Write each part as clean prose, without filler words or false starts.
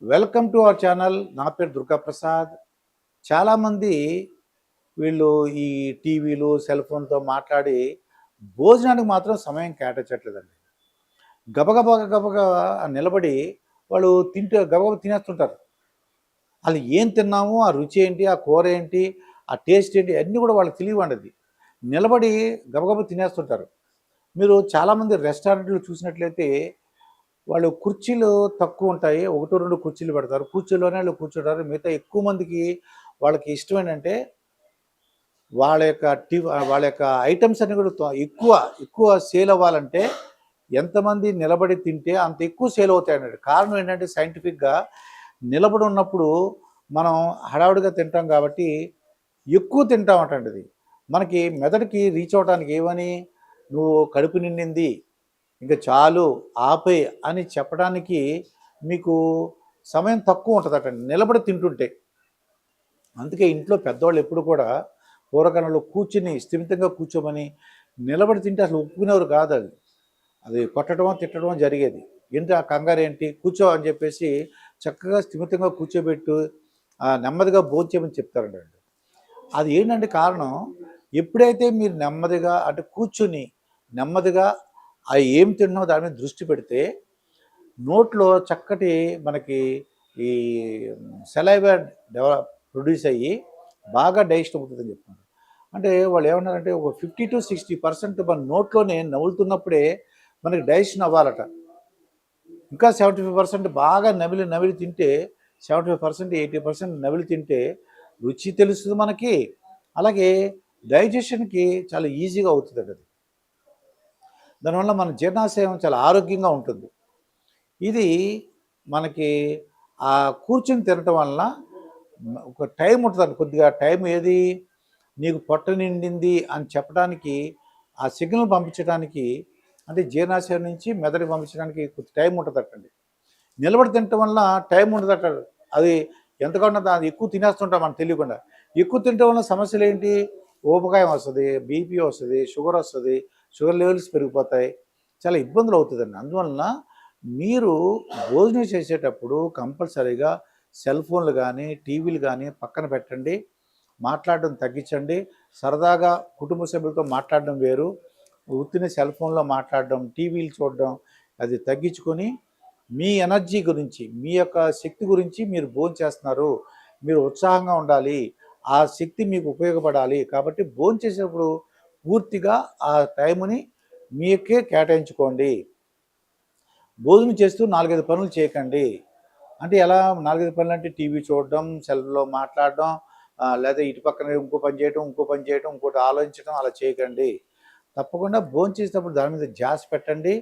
Welcome to our channel. నా పేరు దుర్గా ప్రసాద్. చాలామంది వీళ్ళు ఈ టీవీలు, సెల్ ఫోన్‌తో మాట్లాడి భోజనానికి మాత్రం సమయం కేటాయించట్లేదండి. గబగబా గబగబా నిలబడి వాళ్ళు గబగబా తినేస్తుంటారు. ఆళ్ళు ఏం తిన్నామో, ఆ రుచి ఏంటి, ఆ కూర ఏంటి, ఆ టేస్ట్ ఏంటి అన్నీ కూడా వాళ్ళకి తెలియవండది. నిలబడి గబగబా తినేస్తుంటారు. మీరు చాలామంది రెస్టారెంట్‌లో చూసినట్లయితే వాళ్ళు కుర్చీలు తక్కువుంటాయి. 1, 2 కుర్చీలు పెడతారు. కుర్చీలోనే ఆళ్ళు కూర్చుంటారు. మిగతా ఎక్కువ మందికి వాళ్ళకి ఇష్టమేంటంటే వాళ్ళ యొక్క ఐటెమ్స్ అన్నీ కూడా ఎక్కువ సేల్ అవ్వాలంటే ఎంతమంది నిలబడి తింటే అంత ఎక్కువ సేల్ అవుతాయనండి. కారణం ఏంటంటే సైంటిఫిక్‌గా నిలబడి ఉన్నప్పుడు మనం హడావుడిగా తింటాం కాబట్టి ఎక్కువ తింటామటండి అది. మనకి మెదడుకి రీచ్ అవ్వటానికి ఏమని, "నువ్వు కడుపు నిండింది. ఇంక చాలు ఆపేయి" అని చెప్పడానికి మీకు సమయం తక్కువ ఉంటదటండి నిలబడి తింటుంటే. అందుకే ఇంట్లో పెద్దవాళ్ళు ఎప్పుడు కూడా పూర్వకాలంలో కూర్చుని స్థిమితంగా కూర్చోమని, నిలబడి తింటే అసలు ఒప్పుకునేవారు కాదది. అది కొట్టడమో, తిట్టడమో జరిగేది. ఏంటి ఆ కంగారేంటి కూర్చో అని చెప్పేసి చక్కగా స్థిమితంగా కూర్చోబెట్టు నెమ్మదిగా భోంచేయమని చెప్తారండి. అది ఏంటంటే కారణం, ఎప్పుడైతే మీరు నెమ్మదిగా అంటే కూర్చుని నెమ్మదిగా ఏం తింటున్నామో దాని మీద దృష్టి పెడితే నోట్లో చక్కటి మనకి ఈ సెలైవా ప్రొడ్యూస్ అయ్యి బాగా డైజెస్ట్ అవుతుందని చెప్తున్నారు. అంటే వాళ్ళు ఏమన్నారంటే ఒక 50-60% మన నోట్లోనే నములుతున్నప్పుడే మనకి డైజెషన్ అవ్వాలట. ఇంకా 75% బాగా నమిలి నమిలి తింటే 75%, 80% నమిలి తింటే రుచి తెలుస్తుంది మనకి. అలాగే డైజెషన్‌కి చాలా ఈజీగా అవుతుందట అది. దానివల్ల మన జీర్ణాశయం చాలా ఆరోగ్యంగా ఉంటుంది. ఇది మనకి కూర్చొని తినటం వలన ఒక టైం ఉంటదండి. కొద్దిగా టైం ఏది నీకు పొట్ట నిండింది అని చెప్పడానికి ఆ సిగ్నల్ పంపించడానికి అంటే జీర్ణాశయం నుంచి మెదడుకి పంపించడానికి కొంచెం టైం ఉంటదటండి. నిలబడి తినటం వలన టైం ఉండదట. అది ఎంతకన్నా అది ఎక్కువ తినేస్తుంటాం మనకు తెలియకుండా. ఎక్కువ తినటం వలన సమస్యలేంటి? ఊబకాయం వస్తది, బీపీ వస్తది, షుగర్ వస్తది, షుగర్ లెవెల్స్ పెరిగిపోతాయి. చాలా ఇబ్బందులు అవుతదండి. అందువలన మీరు భోజనం చేసేటప్పుడు కంపల్సరీగా సెల్ ఫోన్లు గానీ, టీవీలు గానీ పక్కన పెట్టండి. మాట్లాడడం తగ్గించండి. సరదాగా కుటుంబ సభ్యులతో మాట్లాడడం వేరు. ఉత్తినే సెల్ ఫోన్‌లో మాట్లాడడం, టీవీలు చూడడం అది తగ్గించుకొని మీ ఎనర్జీ గురించి, మీ యొక్క శక్తి గురించి మీరు భోంచేస్తున్నారు. మీరు ఉత్సాహంగా ఉండాలి. ఆ శక్తి మీకు ఉపయోగపడాలి. కాబట్టి భోంచేసేటప్పుడు పూర్తిగా ఆ టైముని మీకే కేటాయించుకోండి. భోజనం చేస్తూ 4, 5 పనులు చేయకండి. అంటే ఎలా 4, 5 పనులంటే టీవీ చూడడం, సెల్‌లో మాట్లాడడం, లేదా ఇటు పక్కన ఇంకో పని చేయటం, ఇంకో పని చేయటం, ఇంకోటి ఆలోచించడం అలా చేయకండి. తప్పకుండా భోంచేసేటప్పుడు దాని మీద ధ్యాస పెట్టండి.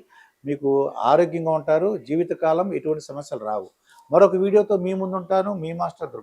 మీకు ఆరోగ్యంగా ఉంటారు. జీవితకాలం ఎటువంటి సమస్యలు రావు. మరొక వీడియోతో మీ ముందుంటాను. మీ మాస్టర్ దుర్గా.